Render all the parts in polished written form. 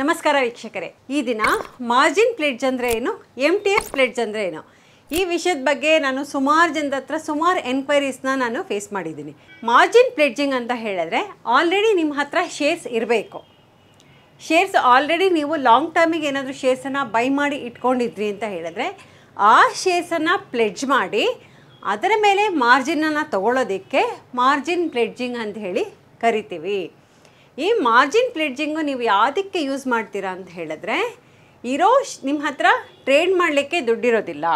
ನಮಸ್ಕಾರ ವೀಕ್ಷಕರೇ, ಈ ದಿನ ಮಾರ್ಜಿನ್ ಪ್ಲೆಡ್ಜ್ ಅಂದರೆ ಏನು, MTF ಪ್ಲೆಡ್ಜ್ ಅಂದರೆ ಏನು, ಈ ವಿಷಯದ ಬಗ್ಗೆ ನಾನು ಸುಮಾರು ಜನದ ಹತ್ರ ಸುಮಾರು ಎನ್ಕ್ವೈರೀಸ್ನ ನಾನು ಫೇಸ್ ಮಾಡಿದ್ದೀನಿ. ಮಾರ್ಜಿನ್ ಪ್ಲೆಡ್ಜಿಂಗ್ ಅಂತ ಹೇಳಿದ್ರೆ ಆಲ್ರೆಡಿ ನಿಮ್ಮ ಹತ್ರ ಶೇರ್ಸ್ ಇರಬೇಕು. ಶೇರ್ಸ್ ಆಲ್ರೆಡಿ ನೀವು ಲಾಂಗ್ ಟರ್ಮಿಗೆ ಏನಾದರೂ ಶೇರ್ಸನ್ನು ಬೈ ಮಾಡಿ ಇಟ್ಕೊಂಡಿದ್ರಿ ಅಂತ ಹೇಳಿದ್ರೆ ಆ ಶೇರ್ಸನ್ನು ಪ್ಲೆಡ್ಜ್ ಮಾಡಿ ಅದರ ಮೇಲೆ ಮಾರ್ಜಿನನ್ನು ತಗೊಳ್ಳೋದಕ್ಕೆ ಮಾರ್ಜಿನ್ ಪ್ಲೆಡ್ಜಿಂಗ್ ಅಂತ ಹೇಳಿ ಕರಿತೀವಿ. ಈ ಮಾರ್ಜಿನ್ ಪ್ಲೆಡ್ಜಿಂಗು ನೀವು ಯಾವುದಕ್ಕೆ ಯೂಸ್ ಮಾಡ್ತೀರಾ ಅಂತ ಹೇಳಿದ್ರೆ, ನಿಮ್ಮ ಹತ್ರ ಟ್ರೇಡ್ ಮಾಡಲಿಕ್ಕೆ ದುಡ್ಡಿರೋದಿಲ್ಲ,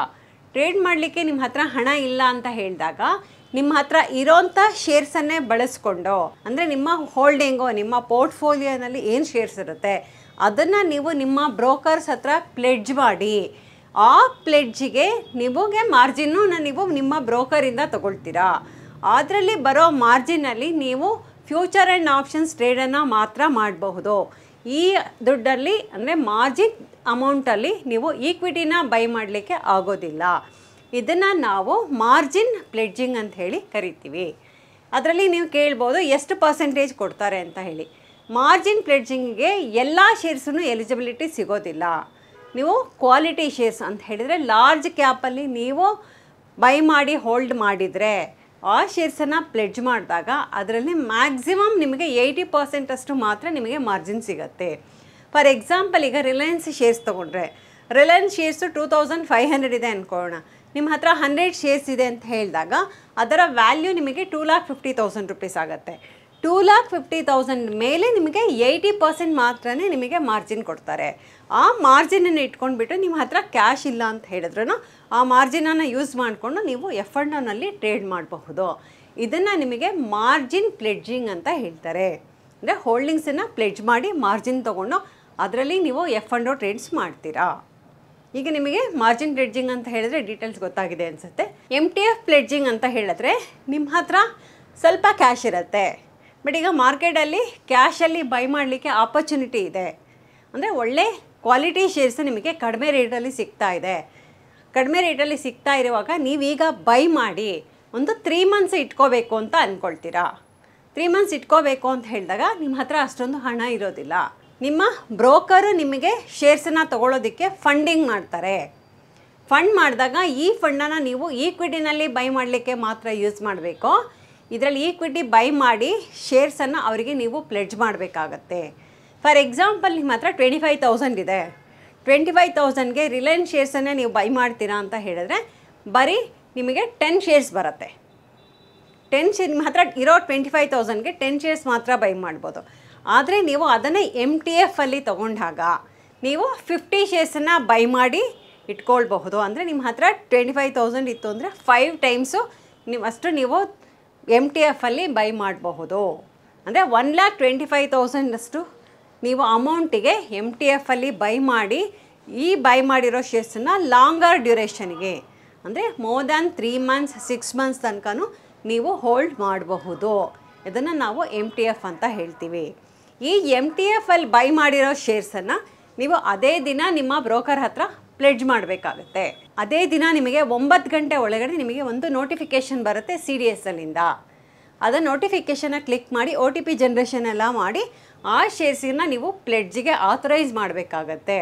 ಟ್ರೇಡ್ ಮಾಡಲಿಕ್ಕೆ ನಿಮ್ಮ ಹತ್ರ ಹಣ ಇಲ್ಲ ಅಂತ ಹೇಳಿದಾಗ ನಿಮ್ಮ ಹತ್ರ ಇರೋಂಥ ಶೇರ್ಸನ್ನೇ ಬಳಸ್ಕೊಂಡು, ಅಂದರೆ ನಿಮ್ಮ ಹೋಲ್ಡಿಂಗು, ನಿಮ್ಮ ಪೋರ್ಟ್ಫೋಲಿಯೋನಲ್ಲಿ ಏನು ಶೇರ್ಸ್ ಇರುತ್ತೆ ಅದನ್ನು ನೀವು ನಿಮ್ಮ ಬ್ರೋಕರ್ಸ್ ಹತ್ರ ಪ್ಲೆಡ್ಜ್ ಮಾಡಿ ಆ ಪ್ಲೆಡ್ಜಿಗೆ ನಿಮಗೆ ಮಾರ್ಜಿನ್ನು ನೀವು ನಿಮ್ಮ ಬ್ರೋಕರಿಂದ ತಗೊಳ್ತೀರಾ. ಅದರಲ್ಲಿ ಬರೋ ಮಾರ್ಜಿನಲ್ಲಿ ನೀವು ಫ್ಯೂಚರ್ ಆ್ಯಂಡ್ ಆಪ್ಷನ್ಸ್ ಟ್ರೇಡನ್ನು ಮಾತ್ರ ಮಾಡಬಹುದು. ಈ ದುಡ್ಡಲ್ಲಿ ಅಂದರೆ ಮಾರ್ಜಿನ್ ಅಮೌಂಟಲ್ಲಿ ನೀವು ಈಕ್ವಿಟಿನ ಬೈ ಮಾಡಲಿಕ್ಕೆ ಆಗೋದಿಲ್ಲ. ಇದನ್ನು ನಾವು ಮಾರ್ಜಿನ್ ಪ್ಲೆಡ್ಜಿಂಗ್ ಅಂತ ಹೇಳಿ ಕರಿತೀವಿ. ಅದರಲ್ಲಿ ನೀವು ಕೇಳ್ಬೋದು ಎಷ್ಟು ಪರ್ಸೆಂಟೇಜ್ ಕೊಡ್ತಾರೆ ಅಂತ ಹೇಳಿ. ಮಾರ್ಜಿನ್ ಪ್ಲೆಡ್ಜಿಂಗಿಗೆ ಎಲ್ಲ ಶೇರ್ಸೂ ಎಲಿಜಿಬಿಲಿಟಿ ಸಿಗೋದಿಲ್ಲ. ನೀವು ಕ್ವಾಲಿಟಿ ಶೇರ್ಸ್ ಅಂತ ಹೇಳಿದರೆ ಲಾರ್ಜ್ ಕ್ಯಾಪಲ್ಲಿ ನೀವು ಬೈ ಮಾಡಿ ಹೋಲ್ಡ್ ಮಾಡಿದರೆ ಆ ಶೇರ್ಸನ್ನು ಪ್ಲೆಡ್ಜ್ ಮಾಡಿದಾಗ ಅದರಲ್ಲಿ ಮ್ಯಾಕ್ಸಿಮಮ್ ನಿಮಗೆ 80% ಅಷ್ಟು ಮಾತ್ರ ನಿಮಗೆ ಮಾರ್ಜಿನ್ ಸಿಗುತ್ತೆ. ಫಾರ್ ಎಕ್ಸಾಂಪಲ್, ಈಗ ರಿಲಯನ್ಸ್ ಶೇರ್ಸ್ ತೊಗೊಂಡ್ರೆ, ರಿಲಯನ್ಸ್ ಶೇರ್ಸು 2500 ಇದೆ ಅಂದ್ಕೊಳ್ಳೋಣ. ನಿಮ್ಮ ಹತ್ರ 100 ಶೇರ್ಸ್ ಇದೆ ಅಂತ ಹೇಳಿದಾಗ ಅದರ ವ್ಯಾಲ್ಯೂ ನಿಮಗೆ 2,50,000 ರೂಪೀಸ್ ಆಗುತ್ತೆ. 2,50,000 ಮೇಲೆ ನಿಮಗೆ 80% ಮಾತ್ರ ನಿಮಗೆ ಮಾರ್ಜಿನ್ ಕೊಡ್ತಾರೆ. ಆ ಮಾರ್ಜಿನನ್ನು ಇಟ್ಕೊಂಡ್ಬಿಟ್ಟು ನಿಮ್ಮ ಹತ್ರ ಕ್ಯಾಶ್ ಇಲ್ಲ ಅಂತ ಹೇಳಿದ್ರೂ ಆ ಮಾರ್ಜಿನನ್ನು ಯೂಸ್ ಮಾಡಿಕೊಂಡು ನೀವು F&Oನಲ್ಲಿ ಟ್ರೇಡ್ ಮಾಡಬಹುದು. ಇದನ್ನು ನಿಮಗೆ ಮಾರ್ಜಿನ್ ಪ್ಲೆಡ್ಜಿಂಗ್ ಅಂತ ಹೇಳ್ತಾರೆ. ಅಂದರೆ ಹೋಲ್ಡಿಂಗ್ಸನ್ನು ಪ್ಲೆಡ್ಜ್ ಮಾಡಿ ಮಾರ್ಜಿನ್ ತೊಗೊಂಡು ಅದರಲ್ಲಿ ನೀವು F&O ಟ್ರೇಡ್ಸ್ ಮಾಡ್ತೀರಾ. ಈಗ ನಿಮಗೆ ಮಾರ್ಜಿನ್ ಪ್ಲೆಡ್ಜಿಂಗ್ ಅಂತ ಹೇಳಿದ್ರೆ ಡೀಟೇಲ್ಸ್ ಗೊತ್ತಾಗಿದೆ ಅನಿಸುತ್ತೆ. MTF ಪ್ಲೆಡ್ಜಿಂಗ್ ಅಂತ ಹೇಳಿದ್ರೆ ನಿಮ್ಮ ಹತ್ರ ಸ್ವಲ್ಪ ಕ್ಯಾಶ್ ಇರುತ್ತೆ, ಬಟ್ ಈಗ ಮಾರ್ಕೆಟಲ್ಲಿ ಕ್ಯಾಶಲ್ಲಿ ಬೈ ಮಾಡಲಿಕ್ಕೆ ಆಪರ್ಚುನಿಟಿ ಇದೆ. ಅಂದರೆ ಒಳ್ಳೆ ಕ್ವಾಲಿಟಿ ಶೇರ್ಸ್ ನಿಮಗೆ ಕಡಿಮೆ ರೇಟಲ್ಲಿ ಸಿಗ್ತಾ ಇದೆ. ಕಡಿಮೆ ರೇಟಲ್ಲಿ ಸಿಗ್ತಾ ಇರುವಾಗ ನೀವೀಗ ಬೈ ಮಾಡಿ ಒಂದು 3 ಮಂತ್ಸ್ ಇಟ್ಕೋಬೇಕು ಅಂತ ಅಂದ್ಕೊಳ್ತೀರಾ. 3 ಮಂತ್ಸ್ ಇಟ್ಕೋಬೇಕು ಅಂತ ಹೇಳಿದಾಗ ನಿಮ್ಮ ಹತ್ರ ಅಷ್ಟೊಂದು ಹಣ ಇರೋದಿಲ್ಲ. ನಿಮ್ಮ ಬ್ರೋಕರು ನಿಮಗೆ ಶೇರ್ಸನ್ನು ತೊಗೊಳ್ಳೋದಕ್ಕೆ ಫಂಡಿಂಗ್ ಮಾಡ್ತಾರೆ. ಫಂಡ್ ಮಾಡಿದಾಗ ಈ ಫಂಡನ್ನು ನೀವು ಈಕ್ವಿಟಿನಲ್ಲಿ ಬೈ ಮಾಡಲಿಕ್ಕೆ ಮಾತ್ರ ಯೂಸ್ ಮಾಡಬೇಕು. ಇದರಲ್ಲಿ ಈಕ್ವಿಟಿ ಬೈ ಮಾಡಿ ಶೇರ್ಸನ್ನು ಅವರಿಗೆ ನೀವು ಪ್ಲೆಡ್ಜ್ ಮಾಡಬೇಕಾಗತ್ತೆ. ಫಾರ್ ಎಕ್ಸಾಂಪಲ್, ನಿಮ್ಮ ಹತ್ರ 25,000 ಇದೆ. 25,000ಗೆ ರಿಲಯನ್ಸ್ ಶೇರ್ಸನ್ನೇ ನೀವು ಬೈ ಮಾಡ್ತೀರಾ ಅಂತ ಹೇಳಿದ್ರೆ ಬರೀ ನಿಮಗೆ 10 ಶೇರ್ಸ್ ಬರುತ್ತೆ. 10 ಶೇರ್ ನಿಮ್ಮ ಹತ್ರ ಇರೋ 25,000ಗೆ 10 ಶೇರ್ಸ್ ಮಾತ್ರ ಬೈ ಮಾಡ್ಬೋದು. ಆದರೆ ನೀವು ಅದನ್ನೇ MTFಲ್ಲಿ ತೊಗೊಂಡಾಗ ನೀವು 50 ಶೇರ್ಸನ್ನು ಬೈ ಮಾಡಿ ಇಟ್ಕೊಳ್ಬಹುದು. ಅಂದರೆ ನಿಮ್ಮ ಹತ್ರ 25,000 ಇತ್ತು ಅಂದರೆ 5 ಟೈಮ್ಸು ನೀವು MTFಲ್ಲಿ ಬೈ ಮಾಡಬಹುದು. ಅಂದರೆ 1,25,000 ಅಷ್ಟು ನೀವು ಅಮೌಂಟಿಗೆ MTFಲ್ಲಿ ಬೈ ಮಾಡಿ ಈ ಬೈ ಮಾಡಿರೋ ಶೇರ್ಸನ್ನು ಲಾಂಗರ್ ಡ್ಯೂರೇಷನ್ಗೆ, ಅಂದರೆ ಮೋರ್ ದ್ಯಾನ್ 3 ಮಂತ್ಸ್ 6 ಮಂತ್ಸ್ ತನಕನೂ ನೀವು ಹೋಲ್ಡ್ ಮಾಡಬಹುದು. ಇದನ್ನು ನಾವು MTF ಅಂತ ಹೇಳ್ತೀವಿ. ಈ MTFಲ್ಲಿ ಬೈ ಮಾಡಿರೋ ಶೇರ್ಸನ್ನು ನೀವು ಅದೇ ದಿನ ನಿಮ್ಮ ಬ್ರೋಕರ್ ಹತ್ರ ಪ್ಲೆಡ್ಜ್ ಮಾಡಬೇಕಾಗುತ್ತೆ. ಅದೇ ದಿನ ನಿಮಗೆ 9 ಗಂಟೆ ಒಳಗಡೆ ನಿಮಗೆ ಒಂದು ನೋಟಿಫಿಕೇಷನ್ ಬರುತ್ತೆ CDSLನಿಂದ. ಅದನ್ನು ನೋಟಿಫಿಕೇಷನ್ನ ಕ್ಲಿಕ್ ಮಾಡಿ OTP ಜನ್ರೇಷನ್ ಎಲ್ಲ ಮಾಡಿ ಆ ಶೇರ್ಸನ್ನು ನೀವು ಪ್ಲೆಡ್ಜಿಗೆ ಆಥರೈಸ್ ಮಾಡಬೇಕಾಗತ್ತೆ.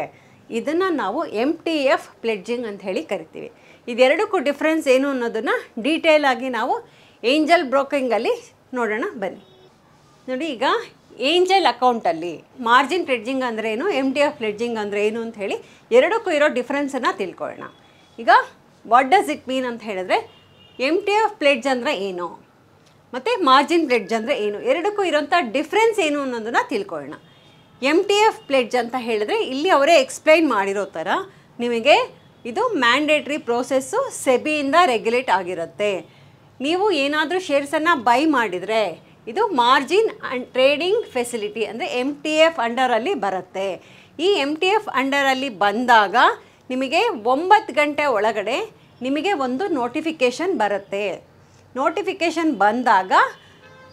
ಇದನ್ನು ನಾವು MTF ಪ್ಲೆಡ್ಜಿಂಗ್ ಅಂತ ಹೇಳಿ ಕರಿತೀವಿ. ಇದೆರಡಕ್ಕೂ ಡಿಫ್ರೆನ್ಸ್ ಏನು ಅನ್ನೋದನ್ನು ಡೀಟೇಲ್ ಆಗಿ ನಾವು ಏಂಜಲ್ ಬ್ರೋಕಿಂಗಲ್ಲಿ ನೋಡೋಣ ಬನ್ನಿ. ನೋಡಿ, ಈಗ ಏಂಜಲ್ ಅಕೌಂಟಲ್ಲಿ ಮಾರ್ಜಿನ್ ಪ್ಲೆಡ್ಜಿಂಗ್ ಅಂದರೆ ಏನು, MTF ಪ್ಲೆಡ್ಜಿಂಗ್ ಅಂದರೆ ಏನು ಅಂತ ಹೇಳಿ ಎರಡಕ್ಕೂ ಇರೋ ಡಿಫ್ರೆನ್ಸನ್ನು ತಿಳ್ಕೊಳ್ಳೋಣ. ಈಗ ವಾಟ್ ಡಸ್ ಇಟ್ ಮೀನ್ ಅಂತ ಹೇಳಿದ್ರೆ MTF ಪ್ಲೆಡ್ಜ್ ಅಂದರೆ ಏನು ಮತ್ತು ಮಾರ್ಜಿನ್ ಪ್ಲೆಡ್ಜ್ ಅಂದರೆ ಏನು, ಎರಡಕ್ಕೂ ಇರೋಂಥ ಡಿಫ್ರೆನ್ಸ್ ಏನು ಅನ್ನೋದನ್ನು ತಿಳ್ಕೊಳ್ಳೋಣ. MTF ಪ್ಲೆಡ್ಜ್ ಅಂತ ಹೇಳಿದ್ರೆ ಇಲ್ಲಿ ಅವರೇ ಎಕ್ಸ್ಪ್ಲೈನ್ ಮಾಡಿರೋ ಥರ ನಿಮಗೆ ಇದು ಮ್ಯಾಂಡೇಟ್ರಿ ಪ್ರೋಸೆಸ್ಸು ಸೆಬಿಯಿಂದ ರೆಗ್ಯುಲೇಟ್ ಆಗಿರುತ್ತೆ. ನೀವು ಏನಾದರೂ ಶೇರ್ಸನ್ನು ಬೈ ಮಾಡಿದರೆ ಇದು ಮಾರ್ಜಿನ್ ಆ್ಯಂಡ್ ಟ್ರೇಡಿಂಗ್ ಫೆಸಿಲಿಟಿ ಅಂದರೆ MTF ಅಂಡರಲ್ಲಿ ಬರುತ್ತೆ. ಈ MTF ಅಂಡರಲ್ಲಿ ಬಂದಾಗ ನಿಮಗೆ 9 ಗಂಟೆ ಒಳಗಡೆ ನಿಮಗೆ ಒಂದು ನೋಟಿಫಿಕೇಷನ್ ಬರುತ್ತೆ. ನೋಟಿಫಿಕೇಷನ್ ಬಂದಾಗ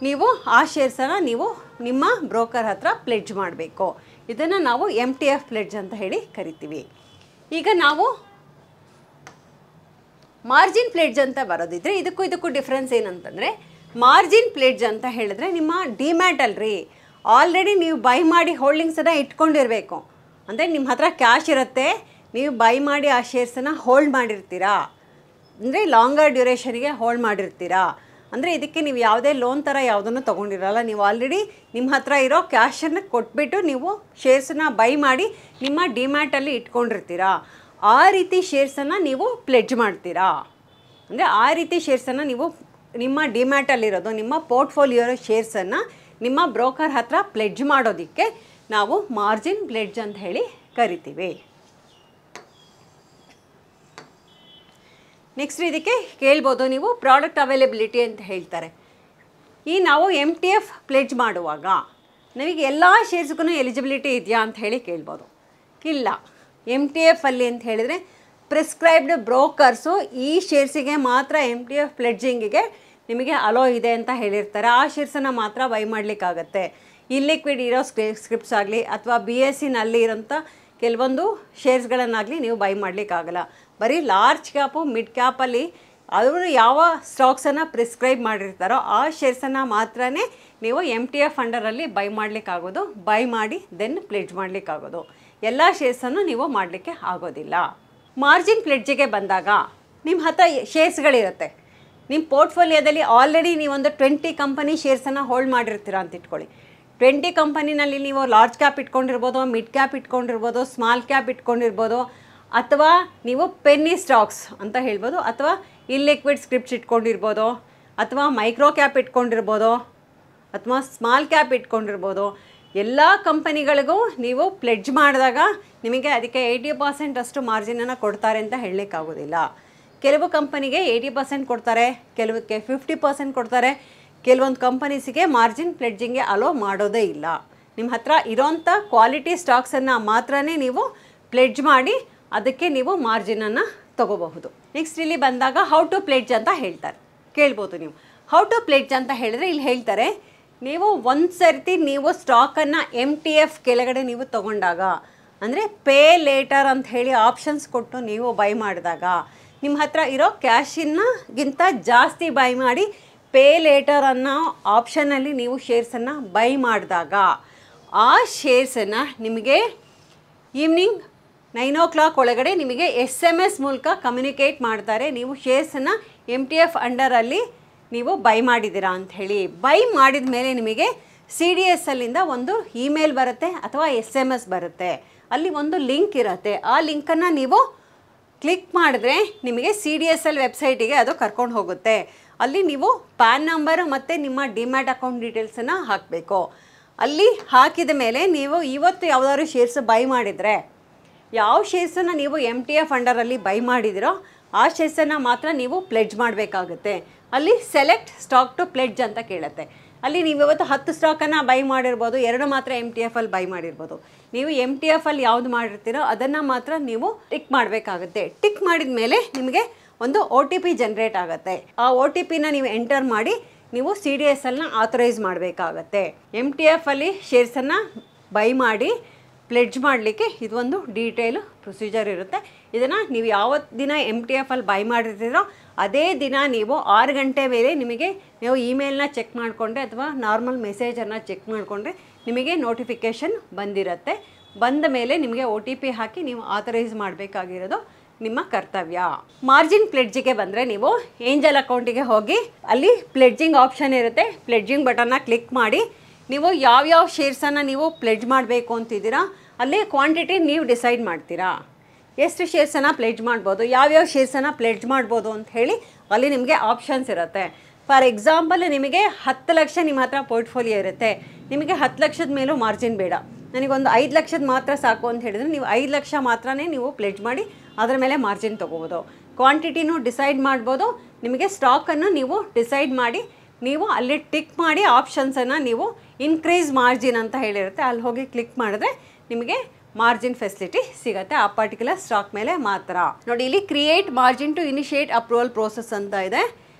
ನೀವು ಆ ಶೇರ್ಸನ್ನು ನೀವು ನಿಮ್ಮ ಬ್ರೋಕರ್ ಹತ್ರ ಪ್ಲೆಡ್ಜ್ ಮಾಡಬೇಕು. ಇದನ್ನು ನಾವು MTF ಪ್ಲೆಡ್ಜ್ ಅಂತ ಹೇಳಿ ಕರಿತೀವಿ. ಈಗ ನಾವು ಮಾರ್ಜಿನ್ ಪ್ಲೆಡ್ಜ್ ಅಂತ ಬರೋದಿದ್ರೆ ಇದಕ್ಕೂ ಡಿಫ್ರೆನ್ಸ್ ಏನಂತಂದರೆ, ಮಾರ್ಜಿನ್ ಪ್ಲೆಡ್ಜ್ ಅಂತ ಹೇಳಿದ್ರೆ ನಿಮ್ಮ ಡಿಮ್ಯಾಟ್ ಅಲ್ರಿ ಆಲ್ರೆಡಿ ನೀವು ಬೈ ಮಾಡಿ ಹೋಲ್ಡಿಂಗ್ಸನ್ನು ಇಟ್ಕೊಂಡಿರಬೇಕು. ಅಂದರೆ ನಿಮ್ಮ ಹತ್ರ ಕ್ಯಾಶ್ ಇರುತ್ತೆ, ನೀವು ಬೈ ಮಾಡಿ ಆ ಶೇರ್ಸನ್ನು ಹೋಲ್ಡ್ ಮಾಡಿರ್ತೀರಾ, ಅಂದರೆ ಲಾಂಗರ್ ಡ್ಯೂರೇಷನ್ಗೆ ಹೋಲ್ಡ್ ಮಾಡಿರ್ತೀರಾ. ಅಂದರೆ ಇದಕ್ಕೆ ನೀವು ಯಾವುದೇ ಲೋನ್ ಥರ ಯಾವುದನ್ನು ತೊಗೊಂಡಿರಲ್ಲ, ನೀವು ಆಲ್ರೆಡಿ ನಿಮ್ಮ ಹತ್ರ ಇರೋ ಕ್ಯಾಶನ್ನು ಕೊಟ್ಬಿಟ್ಟು ನೀವು ಶೇರ್ಸನ್ನು ಬೈ ಮಾಡಿ ನಿಮ್ಮ ಡಿಮ್ಯಾಟಲ್ಲಿ ಇಟ್ಕೊಂಡಿರ್ತೀರಾ. ಆ ರೀತಿ ಶೇರ್ಸನ್ನು ನೀವು ಪ್ಲೆಡ್ಜ್ ಮಾಡ್ತೀರಾ. ಅಂದರೆ ಆ ರೀತಿ ಶೇರ್ಸನ್ನು ನೀವು ನಿಮ್ಮ ಡಿಮ್ಯಾಟಲ್ಲಿರೋದು ನಿಮ್ಮ ಪೋರ್ಟ್ಫೋಲಿಯೋ ಶೇರ್ಸನ್ನು ನಿಮ್ಮ ಬ್ರೋಕರ್ ಹತ್ರ ಪ್ಲೆಡ್ಜ್ ಮಾಡೋದಕ್ಕೆ ನಾವು ಮಾರ್ಜಿನ್ ಪ್ಲೆಡ್ಜ್ ಅಂತ ಹೇಳಿ ಕರಿತೀವಿ. ನೆಕ್ಸ್ಟ್ ಇದಕ್ಕೆ ಕೇಳ್ಬೋದು ನೀವು ಪ್ರಾಡಕ್ಟ್ ಅವೈಲಬಿಲಿಟಿ ಅಂತ ಹೇಳ್ತಾರೆ. ಈ ನಾವು MTF ಪ್ಲೆಡ್ಜ್ ಮಾಡುವಾಗ ನಮಗೆ ಎಲ್ಲ ಶೇರ್ಸ್ಗೂ ಎಲಿಜಿಬಿಲಿಟಿ ಇದೆಯಾ ಅಂತ ಹೇಳಿ ಕೇಳ್ಬೋದು. ಇಲ್ಲ, MTF ಅಲ್ಲಿ ಅಂತ ಹೇಳಿದರೆ ಪ್ರಿಸ್ಕ್ರೈಬ್ಡ್ ಬ್ರೋಕರ್ಸು ಈ ಶೇರ್ಸಿಗೆ ಮಾತ್ರ MTF ಪ್ಲೆಡ್ಜಿಂಗಿಗೆ ನಿಮಗೆ ಅಲೋ ಇದೆ ಅಂತ ಹೇಳಿರ್ತಾರೆ. ಆ ಶೇರ್ಸನ್ನು ಮಾತ್ರ ಬೈ ಮಾಡಲಿಕ್ಕಾಗತ್ತೆ. ಇಲ್ಲಿಕ್ವಿಡ್ ಇರೋ ಸ್ಕ್ರಿಪ್ಟ್ಸ್ ಆಗಲಿ ಅಥವಾ BSEನಲ್ಲಿ ಇರೋಂಥ ಕೆಲವೊಂದು ಶೇರ್ಸ್ಗಳನ್ನಾಗಲಿ ನೀವು ಬೈ ಮಾಡಲಿಕ್ಕಾಗಲ್ಲ. ಬರೀ ಲಾರ್ಜ್ ಕ್ಯಾಪು ಮಿಡ್ ಕ್ಯಾಪಲ್ಲಿ ಅವರು ಯಾವ ಸ್ಟಾಕ್ಸನ್ನು ಪ್ರಿಸ್ಕ್ರೈಬ್ ಮಾಡಿರ್ತಾರೋ ಆ ಶೇರ್ಸನ್ನು ಮಾತ್ರ ನೀವು MTF ಅಂಡರಲ್ಲಿ ಬೈ ಮಾಡಲಿಕ್ಕಾಗೋದು, ಬೈ ಮಾಡಿ ದೆನ್ ಪ್ಲೆಡ್ಜ್ ಮಾಡಲಿಕ್ಕಾಗೋದು. ಎಲ್ಲ ಶೇರ್ಸನ್ನು ನೀವು ಮಾಡಲಿಕ್ಕೆ ಆಗೋದಿಲ್ಲ. ಮಾರ್ಜಿನ್ ಪ್ಲೆಡ್ಜಿಗೆ ಬಂದಾಗ ನಿಮ್ಮ ಹತ್ರ ಶೇರ್ಸ್ಗಳಿರುತ್ತೆ. ನಿಮ್ಮ ಪೋರ್ಟ್ಫೋಲಿಯೋದಲ್ಲಿ ಆಲ್ರೆಡಿ ನೀವೊಂದು 20 ಕಂಪನಿ ಶೇರ್ಸನ್ನು ಹೋಲ್ಡ್ ಮಾಡಿರ್ತೀರ ಅಂತ ಇಟ್ಕೊಳ್ಳಿ. 20 ಕಂಪನಿನಲ್ಲಿ ನೀವು ಲಾರ್ಜ್ ಕ್ಯಾಪ್ ಇಟ್ಕೊಂಡಿರ್ಬೋದು, ಮಿಡ್ ಕ್ಯಾಪ್ ಇಟ್ಕೊಂಡಿರ್ಬೋದು, ಸ್ಮಾಲ್ ಕ್ಯಾಪ್ ಇಟ್ಕೊಂಡಿರ್ಬೋದು, ಅಥವಾ ನೀವು ಪೆನ್ನಿ ಸ್ಟಾಕ್ಸ್ ಅಂತ ಹೇಳ್ಬೋದು, ಅಥವಾ ಇಲ್ಲಿಕ್ವಿಡ್ ಸ್ಕ್ರಿಪ್ಟ್ಸ್ ಇಟ್ಕೊಂಡಿರ್ಬೋದು, ಅಥವಾ ಮೈಕ್ರೋ ಕ್ಯಾಪ್ ಇಟ್ಕೊಂಡಿರ್ಬೋದು, ಅಥವಾ ಸ್ಮಾಲ್ ಕ್ಯಾಪ್ ಇಟ್ಕೊಂಡಿರ್ಬೋದು. ಎಲ್ಲ ಕಂಪನಿಗಳಿಗೂ ನೀವು ಪ್ಲೆಡ್ಜ್ ಮಾಡಿದಾಗ ನಿಮಗೆ ಅದಕ್ಕೆ 80% ಅಷ್ಟು ಮಾರ್ಜಿನನ್ನು ಕೊಡ್ತಾರೆ ಅಂತ ಹೇಳಲಿಕ್ಕಾಗೋದಿಲ್ಲ. ಕೆಲವು ಕಂಪನಿಗೆ 80% ಕೊಡ್ತಾರೆ, ಕೆಲವಕ್ಕೆ 50% ಕೊಡ್ತಾರೆ. ಕೆಲವೊಂದು ಕಂಪನೀಸಿಗೆ ಮಾರ್ಜಿನ್ ಪ್ಲೆಡ್ಜಿಂಗ್ಗೆ ಅಲೋ ಮಾಡೋದೇ ಇಲ್ಲ. ನಿಮ್ಮ ಹತ್ರ ಇರೋಂಥ ಕ್ವಾಲಿಟಿ ಸ್ಟಾಕ್ಸನ್ನು ಮಾತ್ರ ನೀವು ಪ್ಲೆಡ್ಜ್ ಮಾಡಿ ಅದಕ್ಕೆ ನೀವು ಮಾರ್ಜಿನನ್ನು ತೊಗೋಬಹುದು. ನೆಕ್ಸ್ಟ್ ಇಲ್ಲಿ ಬಂದಾಗ ಹೌ ಟು ಪ್ಲೆಡ್ಜ್ ಅಂತ ಹೇಳ್ತಾರೆ, ಕೇಳ್ಬೋದು ನೀವು. ಹೌ ಟು ಪ್ಲೆಡ್ಜ್ ಅಂತ ಹೇಳಿದ್ರೆ ಇಲ್ಲಿ ಹೇಳ್ತಾರೆ, ನೀವು ಒಂದು ಸರ್ತಿ ನೀವು ಸ್ಟಾಕನ್ನು MTF ಕೆಳಗಡೆ ನೀವು ತೊಗೊಂಡಾಗ, ಅಂದರೆ ಪೇ ಲೇಟರ್ ಅಂತ ಹೇಳಿ ಆಪ್ಷನ್ಸ್ ಕೊಟ್ಟು ನೀವು ಬೈ ಮಾಡಿದಾಗ, ನಿಮ್ಮ ಹತ್ರ ಇರೋ ಕ್ಯಾಶಿನಗಿಂತ ಜಾಸ್ತಿ ಬೈ ಮಾಡಿ ಪೇ ಲೇಟರ್ ಅನ್ನೋ ಆಪ್ಷನ್ನಲ್ಲಿ ನೀವು ಶೇರ್ಸನ್ನು ಬೈ ಮಾಡಿದಾಗ ಆ ಶೇರ್ಸನ್ನು ನಿಮಗೆ ಈವ್ನಿಂಗ್ 9 o'clock ಒಳಗಡೆ ನಿಮಗೆ SMS ಮೂಲಕ ಕಮ್ಯುನಿಕೇಟ್ ಮಾಡ್ತಾರೆ, ನೀವು ಶೇರ್ಸನ್ನು MTF ಅಂಡರಲ್ಲಿ ನೀವು ಬೈ ಮಾಡಿದ್ದೀರಾ ಅಂಥೇಳಿ. ಬೈ ಮಾಡಿದ ಮೇಲೆ ನಿಮಗೆ CDS ಅಲ್ಲಿಂದ ಒಂದು ಇಮೇಲ್ ಬರುತ್ತೆ ಅಥವಾ SMS ಬರುತ್ತೆ. ಅಲ್ಲಿ ಒಂದು ಲಿಂಕ್ ಇರುತ್ತೆ. ಆ ಲಿಂಕನ್ನು ನೀವು ಕ್ಲಿಕ್ ಮಾಡಿದ್ರೆ ನಿಮಗೆ CDSL ವೆಬ್ಸೈಟಿಗೆ ಅದು ಕರ್ಕೊಂಡು ಹೋಗುತ್ತೆ. ಅಲ್ಲಿ ನೀವು ಪ್ಯಾನ್ ನಂಬರು ಮತ್ತು ನಿಮ್ಮ ಡಿಮ್ಯಾಟ್ ಅಕೌಂಟ್ ಡೀಟೇಲ್ಸನ್ನು ಹಾಕಬೇಕು. ಅಲ್ಲಿ ಹಾಕಿದ ಮೇಲೆ ನೀವು ಇವತ್ತು ಯಾವುದಾದ್ರು ಶೇರ್ಸ್ ಬೈ ಮಾಡಿದರೆ, ಯಾವ ಶೇರ್ಸನ್ನು ನೀವು MTF ಅಂಡರಲ್ಲಿ ಬೈ ಮಾಡಿದಿರೋ ಆ ಶೇರ್ಸನ್ನು ಮಾತ್ರ ನೀವು ಪ್ಲೆಡ್ಜ್ ಮಾಡಬೇಕಾಗುತ್ತೆ. ಅಲ್ಲಿ ಸೆಲೆಕ್ಟ್ ಸ್ಟಾಕ್ ಟು ಪ್ಲೆಡ್ಜ್ ಅಂತ ಕೇಳುತ್ತೆ. ಅಲ್ಲಿ ನೀವು ಇವತ್ತು 10 ಸ್ಟಾಕನ್ನು ಬೈ ಮಾಡಿರ್ಬೋದು, 2 ಮಾತ್ರ MTF ಅಲ್ಲಿ ಬೈ ಮಾಡಿರ್ಬೋದು. ನೀವು MTF ಅಲ್ಲಿ ಯಾವುದು ಮಾಡಿರ್ತೀರೋ ಅದನ್ನು ಮಾತ್ರ ನೀವು ಟಿಕ್ ಮಾಡಬೇಕಾಗುತ್ತೆ. ಟಿಕ್ ಮಾಡಿದ ಮೇಲೆ ನಿಮಗೆ ಒಂದು OTP ಜನ್ರೇಟ್ ಆಗುತ್ತೆ. ಆ OTPನ ನೀವು ಎಂಟರ್ ಮಾಡಿ ನೀವು CDSLನ ಆಥರೈಸ್ ಮಾಡಬೇಕಾಗತ್ತೆ. MTF ಅಲ್ಲಿ ಶೇರ್ಸನ್ನು ಬೈ ಮಾಡಿ ಪ್ಲೆಡ್ಜ್ ಮಾಡಲಿಕ್ಕೆ ಇದೊಂದು ಡೀಟೇಲು ಪ್ರೊಸೀಜರ್ ಇರುತ್ತೆ. ಇದನ್ನು ನೀವು ಯಾವತ್ತು ದಿನ MTF ಅಲ್ಲಿ ಬೈ ಮಾಡಿರ್ತೀರೋ ಅದೇ ದಿನ ನೀವು 6 ಗಂಟೆ ಮೇಲೆ ನಿಮಗೆ ನೀವು ಇಮೇಲ್ನ ಚೆಕ್ ಮಾಡಿಕೊಂಡ್ರೆ ಅಥವಾ ನಾರ್ಮಲ್ ಮೆಸೇಜನ್ನು ಚೆಕ್ ಮಾಡಿಕೊಂಡ್ರೆ ನಿಮಗೆ ನೋಟಿಫಿಕೇಷನ್ ಬಂದಿರುತ್ತೆ. ಬಂದ ಮೇಲೆ ನಿಮಗೆ OTP ಹಾಕಿ ನೀವು ಆಥರೈಸ್ ಮಾಡಬೇಕಾಗಿರೋದು ನಿಮ್ಮ ಕರ್ತವ್ಯ. ಮಾರ್ಜಿನ್ ಪ್ಲೆಡ್ಜಿಗೆ ಬಂದರೆ ನೀವು ಏಂಜಲ್ ಅಕೌಂಟಿಗೆ ಹೋಗಿ ಅಲ್ಲಿ ಪ್ಲೆಡ್ಜಿಂಗ್ ಆಪ್ಷನ್ ಇರುತ್ತೆ. ಪ್ಲೆಡ್ಜಿಂಗ್ ಬಟನ್ನ ಕ್ಲಿಕ್ ಮಾಡಿ ನೀವು ಯಾವ್ಯಾವ ಶೇರ್ಸನ್ನು ನೀವು ಪ್ಲೆಡ್ಜ್ ಮಾಡಬೇಕು ಅಂತಿದ್ದೀರಾ ಅಲ್ಲಿ ಕ್ವಾಂಟಿಟಿ ನೀವು ಡಿಸೈಡ್ ಮಾಡ್ತೀರಾ. ಎಷ್ಟು ಶೇರ್ಸನ್ನು ಪ್ಲೆಡ್ಜ್ ಮಾಡ್ಬೋದು, ಯಾವ್ಯಾವ ಶೇರ್ಸನ್ನು ಪ್ಲೆಡ್ಜ್ ಮಾಡ್ಬೋದು ಅಂತ ಹೇಳಿ ಅಲ್ಲಿ ನಿಮಗೆ ಆಪ್ಷನ್ಸ್ ಇರುತ್ತೆ. ಫಾರ್ ಎಕ್ಸಾಂಪಲ್ ನಿಮಗೆ 10 ಲಕ್ಷ ನಿಮ್ಮ ಹತ್ರ ಪೋರ್ಟ್ಫೋಲಿಯೋ ಇರುತ್ತೆ, ನಿಮಗೆ 10 ಲಕ್ಷದ ಮೇಲೂ ಮಾರ್ಜಿನ್ ಬೇಡ, ನನಗೊಂದು 5 ಲಕ್ಷದ ಮಾತ್ರ ಸಾಕು ಅಂತ ಹೇಳಿದ್ರೆ ನೀವು 5 ಲಕ್ಷ ಮಾತ್ರ ನೀವು ಪ್ಲೆಡ್ಜ್ ಮಾಡಿ ಅದರ ಮೇಲೆ ಮಾರ್ಜಿನ್ ತೊಗೋಬೋದು. ಕ್ವಾಂಟಿಟಿನೂ ಡಿಸೈಡ್ ಮಾಡ್ಬೋದು. ನಿಮಗೆ ಸ್ಟಾಕನ್ನು ನೀವು ಡಿಸೈಡ್ ಮಾಡಿ ನೀವು ಅಲ್ಲಿ ಟಿಕ್ ಮಾಡಿ ಆಪ್ಷನ್ಸನ್ನು ನೀವು ಇನ್ಕ್ರೀಸ್ ಮಾರ್ಜಿನ್ ಅಂತ ಹೇಳಿರುತ್ತೆ, ಅಲ್ಲಿ ಹೋಗಿ ಕ್ಲಿಕ್ ಮಾಡಿದ್ರೆ ನಿಮಗೆ ಮಾರ್ಜಿನ್ ಫೆಸಿಲಿಟಿ ಸಿಗುತ್ತೆ ಆ ಪರ್ಟಿಕ್ಯುಲರ್ ಸ್ಟಾಕ್ ಮೇಲೆ ಮಾತ್ರ. ನೋಡಿ ಇಲ್ಲಿ create margin to initiate approval process ಅಂತ ಇದೆ.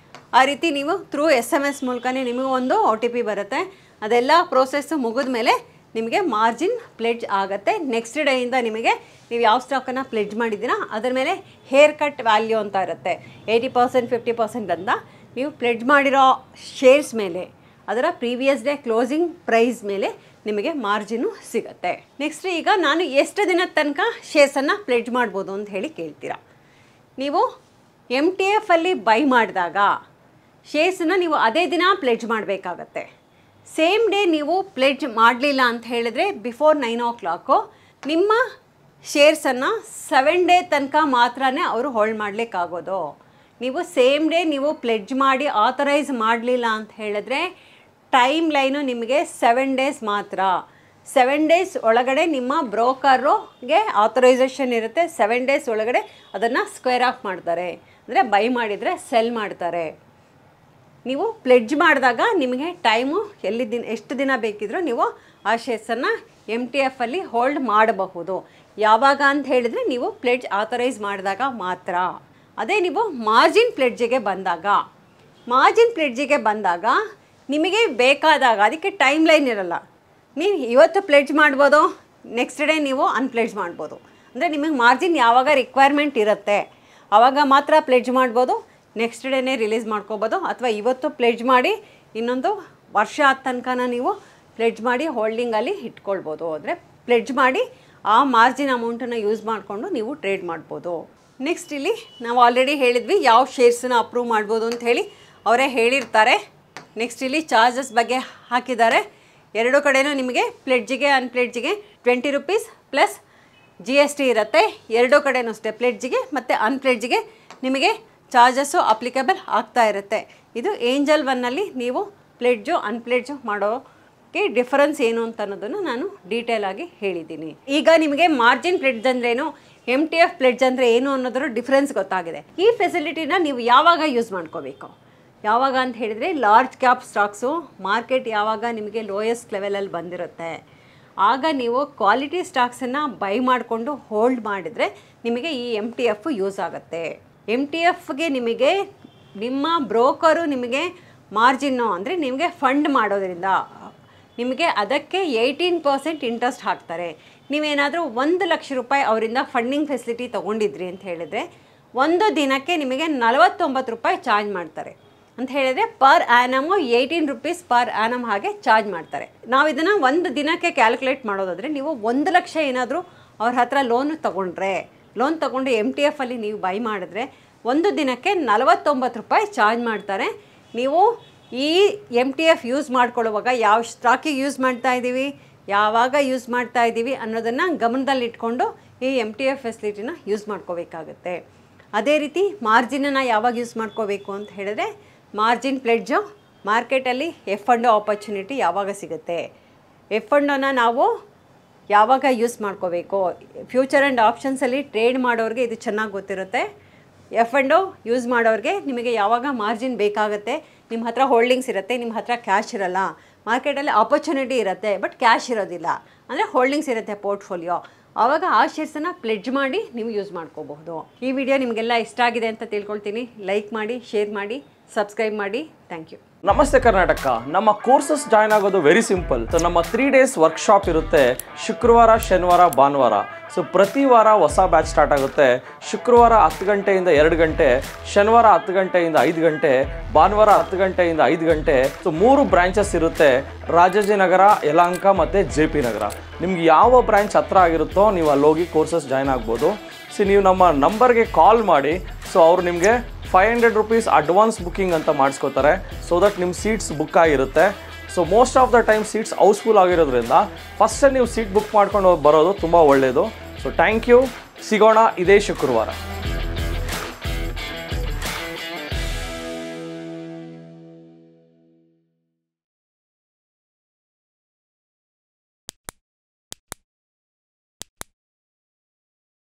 ಆ ರೀತಿ ನೀವು ಥ್ರೂ SMS ಮೂಲಕನೇ ನಿಮಗೆ ಒಂದು OTP ಬರುತ್ತೆ. ಅದೆಲ್ಲ ಪ್ರೋಸೆಸ್ಸು ಮುಗಿದ ಮೇಲೆ ನಿಮಗೆ ಮಾರ್ಜಿನ್ ಪ್ಲೆಡ್ಜ್ ಆಗುತ್ತೆ. ನೆಕ್ಸ್ಟ್ ಡೇಯಿಂದ ನಿಮಗೆ ನೀವು ಯಾವ ಸ್ಟಾಕನ್ನು ಪ್ಲೆಡ್ಜ್ ಮಾಡಿದ್ದೀರಾ ಅದರ ಮೇಲೆ ಹೇರ್ ಕಟ್ ವ್ಯಾಲ್ಯೂ ಅಂತ ಇರುತ್ತೆ. 80% 50% ಅಂತ ನೀವು ಪ್ಲೆಡ್ಜ್ ಮಾಡಿರೋ ಶೇರ್ಸ್ ಮೇಲೆ ಅದರ ಪ್ರೀವಿಯಸ್ ಡೇ ಕ್ಲೋಸಿಂಗ್ ಪ್ರೈಸ್ ಮೇಲೆ ನಿಮಗೆ ಮಾರ್ಜಿನು ಸಿಗುತ್ತೆ. ನೆಕ್ಸ್ಟ್ ಈಗ ನಾನು ಎಷ್ಟು ದಿನದ ತನಕ ಶೇರ್ಸನ್ನು ಪ್ಲೆಡ್ಜ್ ಮಾಡ್ಬೋದು ಅಂತ ಹೇಳಿ ಕೇಳ್ತೀರಾ. ನೀವು MTF ಅಲ್ಲಿ ಬೈ ಮಾಡಿದಾಗ ಶೇರ್ಸನ್ನು ನೀವು ಅದೇ ದಿನ ಪ್ಲೆಡ್ಜ್ ಮಾಡಬೇಕಾಗತ್ತೆ. ಸೇಮ್ ಡೇ ನೀವು ಪ್ಲೆಡ್ಜ್ ಮಾಡಲಿಲ್ಲ ಅಂತ ಹೇಳಿದ್ರೆ ಬಿಫೋರ್ 9 o'clock ನಿಮ್ಮ ಶೇರ್ಸನ್ನು 7 ಡೇ ತನಕ ಮಾತ್ರನೇ ಅವರು ಹೋಲ್ಡ್ ಮಾಡಲಿಕ್ಕಾಗೋದು. ನೀವು ಸೇಮ್ ಡೇ ನೀವು ಪ್ಲೆಡ್ಜ್ ಮಾಡಿ ಆಥರೈಸ್ ಮಾಡಲಿಲ್ಲ ಅಂತ ಹೇಳಿದ್ರೆ ಟೈಮ್ ಲೈನು ನಿಮಗೆ 7 ಡೇಸ್ ಮಾತ್ರ. 7 ಡೇಸ್ ಒಳಗಡೆ ನಿಮ್ಮ ಬ್ರೋಕರ್ಗೆ ಆಥರೈಸೇಷನ್ ಇರುತ್ತೆ. 7 ಡೇಸ್ ಒಳಗಡೆ ಅದನ್ನು ಸ್ಕ್ವೇರ್ ಆಫ್ ಮಾಡ್ತಾರೆ, ಅಂದರೆ ಬೈ ಮಾಡಿದರೆ ಸೆಲ್ ಮಾಡ್ತಾರೆ. ನೀವು ಪ್ಲೆಡ್ಜ್ ಮಾಡಿದಾಗ ನಿಮಗೆ ಟೈಮು ಎಷ್ಟು ದಿನ ಬೇಕಿದ್ರೂ ನೀವು ಆ ಶೇರ್ಸನ್ನು MTF ಅಲ್ಲಿ ಹೋಲ್ಡ್ ಮಾಡಬಹುದು. ಯಾವಾಗ ಅಂತ ಹೇಳಿದರೆ ನೀವು ಪ್ಲೆಡ್ಜ್ ಆಥರೈಸ್ ಮಾಡಿದಾಗ ಮಾತ್ರ. ಅದೇ ನೀವು ಮಾರ್ಜಿನ್ ಪ್ಲೆಡ್ಜಿಗೆ ಬಂದಾಗ ನಿಮಗೆ ಬೇಕಾದಾಗ ಅದಕ್ಕೆ ಟೈಮ್ ಲೈನ್ ಇರಲ್ಲ. ನೀವು ಇವತ್ತು ಪ್ಲೆಡ್ಜ್ ಮಾಡ್ಬೋದು, ನೆಕ್ಸ್ಟ್ ಡೇ ನೀವು ಅನ್ಪ್ಲೆಡ್ಜ್ ಮಾಡ್ಬೋದು. ಅಂದರೆ ನಿಮಗೆ ಮಾರ್ಜಿನ್ ಯಾವಾಗ ರಿಕ್ವೈರ್ಮೆಂಟ್ ಇರುತ್ತೆ ಆವಾಗ ಮಾತ್ರ ಪ್ಲೆಡ್ಜ್ ಮಾಡ್ಬೋದು, ನೆಕ್ಸ್ಟ್ ಡೇನೇ ರಿಲೀಸ್ ಮಾಡ್ಕೋಬೋದು. ಅಥವಾ ಇವತ್ತು ಪ್ಲೆಡ್ಜ್ ಮಾಡಿ ಇನ್ನೊಂದು ವರ್ಷ ಆದ ತನಕ ನೀವು ಪ್ಲೆಡ್ಜ್ ಮಾಡಿ ಹೋಲ್ಡಿಂಗಲ್ಲಿ ಇಟ್ಕೊಳ್ಬೋದು. ಅಂದರೆ ಪ್ಲೆಡ್ಜ್ ಮಾಡಿ ಆ ಮಾರ್ಜಿನ್ ಅಮೌಂಟನ್ನು ಯೂಸ್ ಮಾಡಿಕೊಂಡು ನೀವು ಟ್ರೇಡ್ ಮಾಡ್ಬೋದು. ನೆಕ್ಸ್ಟ್ ಇಲ್ಲಿ ನಾವು ಆಲ್ರೆಡಿ ಹೇಳಿದ್ವಿ ಯಾವ ಶೇರ್ಸನ್ನ ಅಪ್ರೂವ್ ಮಾಡ್ಬೋದು ಅಂತ ಹೇಳಿ ಅವರೇ ಹೇಳಿರ್ತಾರೆ. ನೆಕ್ಸ್ಟ್ ಇಲ್ಲಿ ಚಾರ್ಜಸ್ ಬಗ್ಗೆ ಹಾಕಿದ್ದಾರೆ. ಎರಡು ಕಡೆಯೂ ನಿಮಗೆ ಪ್ಲೆಡ್ಜಿಗೆ ಅನ್ಪ್ಲೆಡ್ಜಿಗೆ 20 ರೂಪೀಸ್ ಪ್ಲಸ್ GST ಇರುತ್ತೆ. ಎರಡು ಕಡೆಯೂ ಅಷ್ಟೇ ಪ್ಲೆಡ್ಜಿಗೆ ಮತ್ತು ಅನ್ಪ್ಲೆಡ್ಜಿಗೆ ನಿಮಗೆ ಚಾರ್ಜಸ್ಸು ಅಪ್ಲಿಕೇಬಲ್ ಆಗ್ತಾ ಇರುತ್ತೆ. ಇದು ಏಂಜಲ್ ಒನ್ನಲ್ಲಿ ನೀವು ಪ್ಲೆಡ್ಜು ಅನ್ಪ್ಲೆಡ್ಜು ಮಾಡೋಕ್ಕೆ ಡಿಫರೆನ್ಸ್ ಏನು ಅಂತ ಅನ್ನೋದನ್ನು ನಾನು ಡೀಟೇಲಾಗಿ ಹೇಳಿದ್ದೀನಿ. ಈಗ ನಿಮಗೆ ಮಾರ್ಜಿನ್ ಪ್ಲೆಡ್ಜ್ ಅಂದ್ರೇನು, MTF ಪ್ಲೆಡ್ಜ್ ಅಂದರೆ ಏನು ಅನ್ನೋದ್ರ ಡಿಫ್ರೆನ್ಸ್ ಗೊತ್ತಾಗಿದೆ. ಈ ಫೆಸಿಲಿಟಿನ ನೀವು ಯಾವಾಗ ಯೂಸ್ ಮಾಡ್ಕೋಬೇಕು, ಯಾವಾಗ ಅಂತ ಹೇಳಿದರೆ ಲಾರ್ಜ್ ಕ್ಯಾಪ್ ಸ್ಟಾಕ್ಸು ಮಾರ್ಕೆಟ್ ಯಾವಾಗ ನಿಮಗೆ ಲೋಯೆಸ್ಟ್ ಲೆವೆಲಲ್ಲಿ ಬಂದಿರುತ್ತೆ ಆಗ ನೀವು ಕ್ವಾಲಿಟಿ ಸ್ಟಾಕ್ಸನ್ನು ಬೈ ಮಾಡಿಕೊಂಡು ಹೋಲ್ಡ್ ಮಾಡಿದರೆ ನಿಮಗೆ ಈ MTF ಯೂಸ್ ಆಗುತ್ತೆ. MTFಗೆ ನಿಮಗೆ ನಿಮ್ಮ ಬ್ರೋಕರು ನಿಮಗೆ ಮಾರ್ಜಿನ್ನು ಅಂದರೆ ನಿಮಗೆ ಫಂಡ್ ಮಾಡೋದ್ರಿಂದ ನಿಮಗೆ ಅದಕ್ಕೆ 18% ಇಂಟ್ರೆಸ್ಟ್ ಹಾಕ್ತಾರೆ. ನೀವೇನಾದರೂ 1 ಲಕ್ಷ ರೂಪಾಯಿ ಅವರಿಂದ ಫಂಡಿಂಗ್ ಫೆಸಿಲಿಟಿ ತೊಗೊಂಡಿದ್ರಿ ಅಂತ ಹೇಳಿದರೆ ಒಂದು ದಿನಕ್ಕೆ ನಿಮಗೆ 49 ರೂಪಾಯಿ ಚಾರ್ಜ್ ಮಾಡ್ತಾರೆ ಅಂತ ಹೇಳಿದರೆ ಪರ್ ಆ್ಯನಮು 18 ರೂಪೀಸ್ ಪರ್ ಆ್ಯನಮ್ ಹಾಗೆ ಚಾರ್ಜ್ ಮಾಡ್ತಾರೆ. ನಾವು ಇದನ್ನು ಒಂದು ದಿನಕ್ಕೆ ಕ್ಯಾಲ್ಕುಲೇಟ್ ಮಾಡೋದಾದರೆ ನೀವು 1 ಲಕ್ಷ ಏನಾದರೂ ಅವ್ರ ಹತ್ರ ಲೋನ್ ತೊಗೊಂಡು MTF ಅಲ್ಲಿ ನೀವು ಬೈ ಮಾಡಿದ್ರೆ ಒಂದು ದಿನಕ್ಕೆ 49 ರೂಪಾಯಿ ಚಾರ್ಜ್ ಮಾಡ್ತಾರೆ. ನೀವು ಈ MTF ಯೂಸ್ ಮಾಡ್ಕೊಳ್ಳುವಾಗ ಯಾವ ಸ್ಟಾಕಿಗೆ ಯೂಸ್ ಮಾಡ್ತಾ ಇದ್ದೀವಿ, ಯಾವಾಗ ಯೂಸ್ ಮಾಡ್ತಾ ಇದ್ದೀವಿ ಅನ್ನೋದನ್ನು ಗಮನದಲ್ಲಿಟ್ಕೊಂಡು ಈ MTF ಫೆಸಿಲಿಟಿನ ಯೂಸ್ ಮಾಡ್ಕೋಬೇಕಾಗುತ್ತೆ. ಅದೇ ರೀತಿ ಮಾರ್ಜಿನನ್ನು ಯಾವಾಗ ಯೂಸ್ ಮಾಡ್ಕೋಬೇಕು ಅಂತ ಹೇಳಿದ್ರೆ ಮಾರ್ಜಿನ್ ಪ್ಲೆಡ್ಜು ಮಾರ್ಕೆಟಲ್ಲಿ F&O ಆಪರ್ಚುನಿಟಿ ಯಾವಾಗ ಸಿಗುತ್ತೆ, F&Oನ ನಾವು ಯಾವಾಗ ಯೂಸ್ ಮಾಡ್ಕೋಬೇಕು. ಫ್ಯೂಚರ್ ಆ್ಯಂಡ್ ಆಪ್ಷನ್ಸಲ್ಲಿ ಟ್ರೇಡ್ ಮಾಡೋರಿಗೆ ಇದು ಚೆನ್ನಾಗಿ ಗೊತ್ತಿರುತ್ತೆ. F&O ಯೂಸ್ ಮಾಡೋರಿಗೆ ನಿಮಗೆ ಯಾವಾಗ ಮಾರ್ಜಿನ್ ಬೇಕಾಗುತ್ತೆ, ನಿಮ್ಮ ಹತ್ರ ಹೋಲ್ಡಿಂಗ್ಸ್ ಇರುತ್ತೆ, ನಿಮ್ಮ ಹತ್ರ ಕ್ಯಾಶ್ ಇರಲ್ಲ, ಮಾರ್ಕೆಟಲ್ಲಿ ಆಪರ್ಚುನಿಟಿ ಇರುತ್ತೆ ಬಟ್ ಕ್ಯಾಶ್ ಇರೋದಿಲ್ಲ, ಅಂದರೆ ಹೋಲ್ಡಿಂಗ್ಸ್ ಇರುತ್ತೆ ಪೋರ್ಟ್ಫೋಲಿಯೋ, ಆವಾಗ ಆ ಶೇರ್ಸನ್ನು ಪ್ಲೆಡ್ಜ್ ಮಾಡಿ ನೀವು ಯೂಸ್ ಮಾಡ್ಕೋಬಹುದು. ಈ ವಿಡಿಯೋ ನಿಮಗೆಲ್ಲ ಇಷ್ಟ ಆಗಿದೆ ಅಂತ ತಿಳ್ಕೊಳ್ತೀನಿ. ಲೈಕ್ ಮಾಡಿ, ಶೇರ್ ಮಾಡಿ, ಸಬ್ಸ್ಕ್ರೈಬ್ ಮಾಡಿ. Thank you. ನಮಸ್ತೆ ಕರ್ನಾಟಕ. ನಮ್ಮ ಕೋರ್ಸಸ್ ಜಾಯ್ನ್ ಆಗೋದು ವೆರಿ ಸಿಂಪಲ್. ಸೊ ನಮ್ಮ 3 days ವರ್ಕ್ಶಾಪ್ ಇರುತ್ತೆ ಶುಕ್ರವಾರ, ಶನಿವಾರ, ಭಾನುವಾರ. ಸೊ ಪ್ರತಿ ವಾರ ಹೊಸ ಬ್ಯಾಚ್ ಸ್ಟಾರ್ಟ್ ಆಗುತ್ತೆ. ಶುಕ್ರವಾರ 10 ಗಂಟೆಯಿಂದ 2 ಗಂಟೆ, ಶನಿವಾರ 10 ಗಂಟೆಯಿಂದ 5 ಗಂಟೆ, ಭಾನುವಾರ 10 ಗಂಟೆಯಿಂದ 5 ಗಂಟೆ. ಸೊ 3 ಬ್ರಾಂಚಸ್ ಇರುತ್ತೆ, ರಾಜಾಜಿನಗರ, ಯಲಹಂಕ ಮತ್ತು JP ನಗರ. ನಿಮ್ಗೆ ಯಾವ ಬ್ರಾಂಚ್ ಹತ್ರ ಆಗಿರುತ್ತೋ ನೀವು ಅಲ್ಲಿ ಹೋಗಿ ಕೋರ್ಸಸ್ ಜಾಯ್ನ್ ಆಗ್ಬೋದು. ಸೊ ನೀವು ನಮ್ಮ ನಂಬರ್ಗೆ ಕಾಲ್ ಮಾಡಿ, ಸೊ ಅವರು ನಿಮಗೆ 500 ರೂಪೀಸ್ ಅಡ್ವಾನ್ಸ್ ಬುಕ್ಕಿಂಗ್ ಅಂತ ಮಾಡಿಸ್ಕೋತಾರೆ. ಸೊ ದಟ್ ನಿಮ್ಮ ಸೀಟ್ಸ್ ಬುಕ್ ಆಗಿರುತ್ತೆ. So most of the time seats housefull ಆಗಿರೋದ್ರಿಂದ ಫಸ್ಟೇ ನೀವು ಸೀಟ್ ಬುಕ್ ಮಾಡ್ಕೊಂಡು ಬರೋದು ತುಂಬ ಒಳ್ಳೆಯದು. So thank you. ಸಿಗೋಣ ಇದೇ ಶುಕ್ರವಾರ.